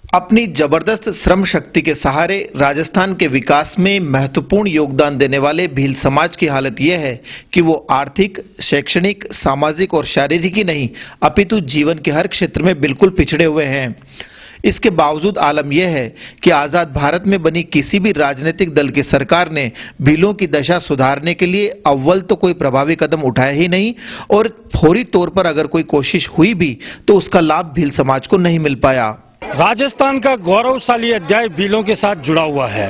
अपनी जबरदस्त श्रम शक्ति के सहारे राजस्थान के विकास में महत्वपूर्ण योगदान देने वाले भील समाज की हालत यह है कि वो आर्थिक, शैक्षणिक, सामाजिक और शारीरिक ही नहीं अपितु जीवन के हर क्षेत्र में बिल्कुल पिछड़े हुए हैं। इसके बावजूद आलम यह है कि आजाद भारत में बनी किसी भी राजनीतिक दल की सरकार ने भीलों की दशा सुधारने के लिए अव्वल तो कोई प्रभावी कदम उठाया ही नहीं और फौरी तौर पर अगर कोई कोशिश हुई भी तो उसका लाभ भील समाज को नहीं मिल पाया। राजस्थान का गौरवशाली अध्याय भीलों के साथ जुड़ा हुआ है।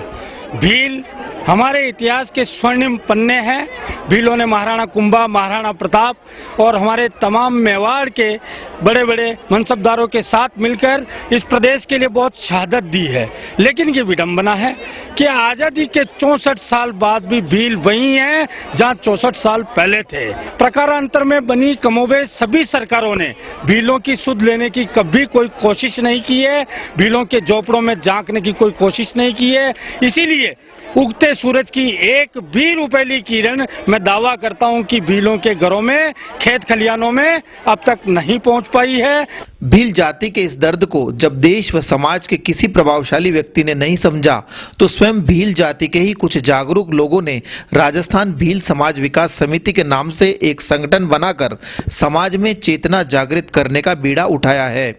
भील हमारे इतिहास के स्वर्णिम पन्ने हैं। भीलों ने महाराणा कुंभा, महाराणा प्रताप और हमारे तमाम मेवाड़ के बड़े बड़े मनसबदारों के साथ मिलकर इस प्रदेश के लिए बहुत शहादत दी है। लेकिन ये विडंबना है कि आजादी के 64 साल बाद भी भील वही हैं जहां 64 साल पहले थे। प्रकारांतर में बनी कमोबेश सभी सरकारों ने भीलों की सुध लेने की कभी कोई कोशिश नहीं की है। भीलों के झोपड़ों में झांकने की कोई कोशिश नहीं की है। इसीलिए उगते सूरज की एक भी रुपैली किरण मैं दावा करता हूं कि भीलों के घरों में, खेत खलियानों में अब तक नहीं पहुंच पाई है। भील जाति के इस दर्द को जब देश व समाज के किसी प्रभावशाली व्यक्ति ने नहीं समझा तो स्वयं भील जाति के ही कुछ जागरूक लोगों ने राजस्थान भील समाज विकास समिति के नाम से एक संगठन बनाकर समाज में चेतना जागृत करने का बीड़ा उठाया है।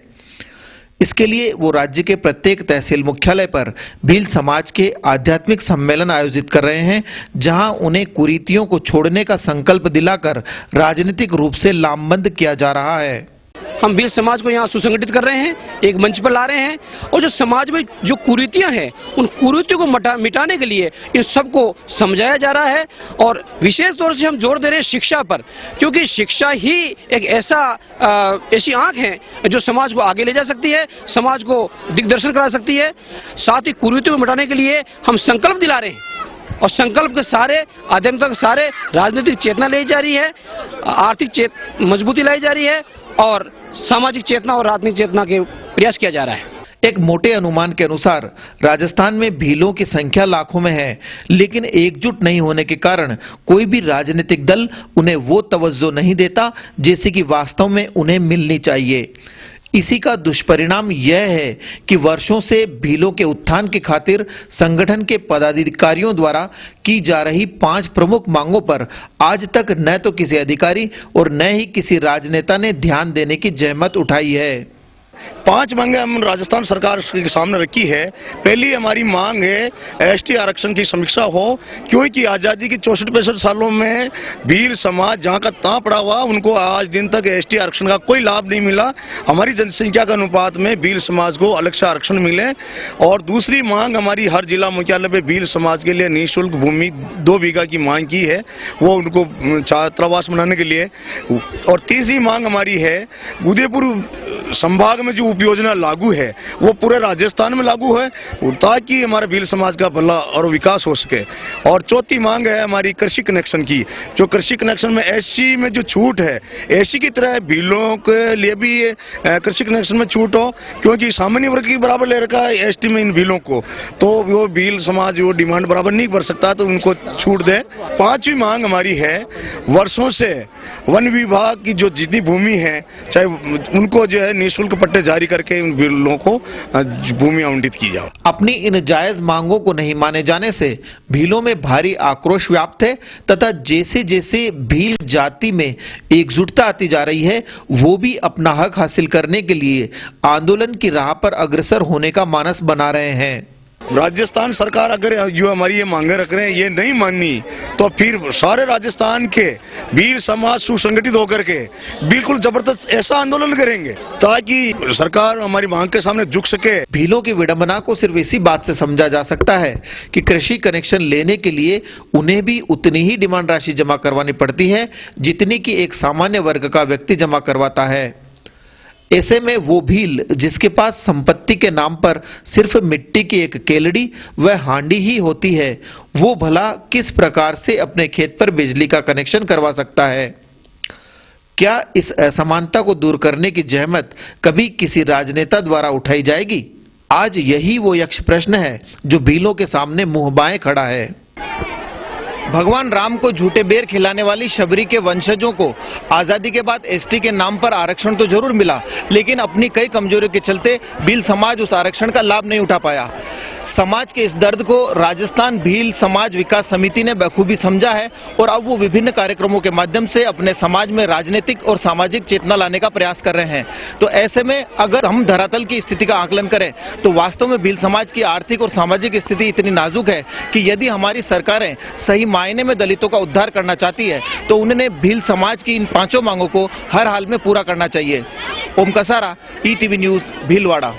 इसके लिए वो राज्य के प्रत्येक तहसील मुख्यालय पर भील समाज के आध्यात्मिक सम्मेलन आयोजित कर रहे हैं, जहां उन्हें कुरीतियों को छोड़ने का संकल्प दिलाकर राजनीतिक रूप से लामबंद किया जा रहा है। हम भील समाज को यहाँ सुसंगठित कर रहे हैं, एक मंच पर ला रहे हैं और जो समाज में जो कुरीतियां हैं उन कुरीतियों को मिटाने के लिए इन सबको समझाया जा रहा है। और विशेष तौर से हम जोर दे रहे हैं शिक्षा पर, क्योंकि शिक्षा ही एक ऐसी आंख है जो समाज को आगे ले जा सकती है, समाज को दिग्दर्शन करा सकती है। साथ ही कुरीतियों को मिटाने के लिए हम संकल्प दिला रहे हैं और संकल्प के सारे आध्यात्मिक के सारे राजनीतिक चेतना लाई जा रही है, आर्थिक मजबूती लाई जा रही है और सामाजिक चेतना और राजनीतिक चेतना के प्रयास किया जा रहा है। एक मोटे अनुमान के अनुसार राजस्थान में भीलों की संख्या लाखों में है, लेकिन एकजुट नहीं होने के कारण कोई भी राजनीतिक दल उन्हें वो तवज्जो नहीं देता जैसे कि वास्तव में उन्हें मिलनी चाहिए। इसी का दुष्परिणाम यह है कि वर्षों से भीलों के उत्थान की खातिर संगठन के पदाधिकारियों द्वारा की जा रही 5 प्रमुख मांगों पर आज तक न तो किसी अधिकारी और न ही किसी राजनेता ने ध्यान देने की जहमत उठाई है। 5 मांगे हम राजस्थान सरकार के सामने रखी है। पहली हमारी मांग है एसटी आरक्षण की समीक्षा हो, क्योंकि आज़ादी के 64-65 सालों में भील समाज जहां का तहां पड़ा हुआ, उनको आज दिन तक एसटी आरक्षण का कोई लाभ नहीं मिला। हमारी जनसंख्या के अनुपात में भील समाज को अलग से आरक्षण मिले। और दूसरी मांग हमारी हर जिला मुख्यालय पे भील समाज के लिए निःशुल्क भूमि 2 बीघा की मांग की है, वो उनको छात्रावास बनाने के लिए। और तीसरी मांग हमारी है उदयपुर संभाग में जो उपयोजना लागू है वो पूरे राजस्थान में लागू है, ताकि हमारे भील समाज का भला और विकास हो सके। और चौथी मांग है हमारी कृषि कनेक्शन की। जो कृषि कनेक्शन में एससी में जो छूट है, एससी की तरह भीलों के लिए भी कृषि कनेक्शन में छूट हो, क्योंकि सामान्य वर्ग की बराबर ले रखा है एसटी में इन भीलों को, तो वो भील समाज वो डिमांड बराबर नहीं कर सकता, तो उनको छूट दे। 5वीं मांग हमारी है वर्षों से वन विभाग की जो जितनी भूमि है, चाहे उनको जो है निःशुल्क पट्टे जारी करके उन भीलों को भूमि आवंटित की जाए। अपनी इन जायज मांगों को नहीं माने जाने से भीलों में भारी आक्रोश व्याप्त है तथा जैसे जैसे भील जाति में एकजुटता आती जा रही है, वो भी अपना हक हासिल करने के लिए आंदोलन की राह पर अग्रसर होने का मानस बना रहे हैं। राजस्थान सरकार अगर जो हमारी ये मांगे रख रहे हैं ये नहीं माननी, तो फिर सारे राजस्थान के भील समाज सुसंगठित होकर के बिल्कुल जबरदस्त ऐसा आंदोलन करेंगे ताकि सरकार हमारी मांग के सामने झुक सके। भीलों की विडंबना को सिर्फ इसी बात से समझा जा सकता है कि कृषि कनेक्शन लेने के लिए उन्हें भी उतनी ही डिमांड राशि जमा करवानी पड़ती है जितनी कि एक सामान्य वर्ग का व्यक्ति जमा करवाता है। ऐसे में वो भील जिसके पास संपत्ति के नाम पर सिर्फ मिट्टी की एक केलड़ी व हांडी ही होती है, वो भला किस प्रकार से अपने खेत पर बिजली का कनेक्शन करवा सकता है? क्या इस असमानता को दूर करने की जहमत कभी किसी राजनेता द्वारा उठाई जाएगी? आज यही वो यक्ष प्रश्न है जो भीलों के सामने मुंह बाएं खड़ा है। भगवान राम को झूठे बेर खिलाने वाली शबरी के वंशजों को आजादी के बाद एसटी के नाम पर आरक्षण तो जरूर मिला, लेकिन अपनी कई कमजोरियों के चलते भील समाज उस आरक्षण का लाभ नहीं उठा पाया। समाज के इस दर्द को राजस्थान भील समाज विकास समिति ने बखूबी समझा है और अब वो विभिन्न कार्यक्रमों के माध्यम से अपने समाज में राजनीतिक और सामाजिक चेतना लाने का प्रयास कर रहे हैं। तो ऐसे में अगर हम धरातल की स्थिति का आकलन करें तो वास्तव में भील समाज की आर्थिक और सामाजिक स्थिति इतनी नाजुक है कि यदि हमारी सरकारें सही मायने में दलितों का उद्धार करना चाहती है तो उन्हें भील समाज की इन 5 मांगों को हर हाल में पूरा करना चाहिए। ओम कसारा, ईटीवी न्यूज, भीलवाड़ा।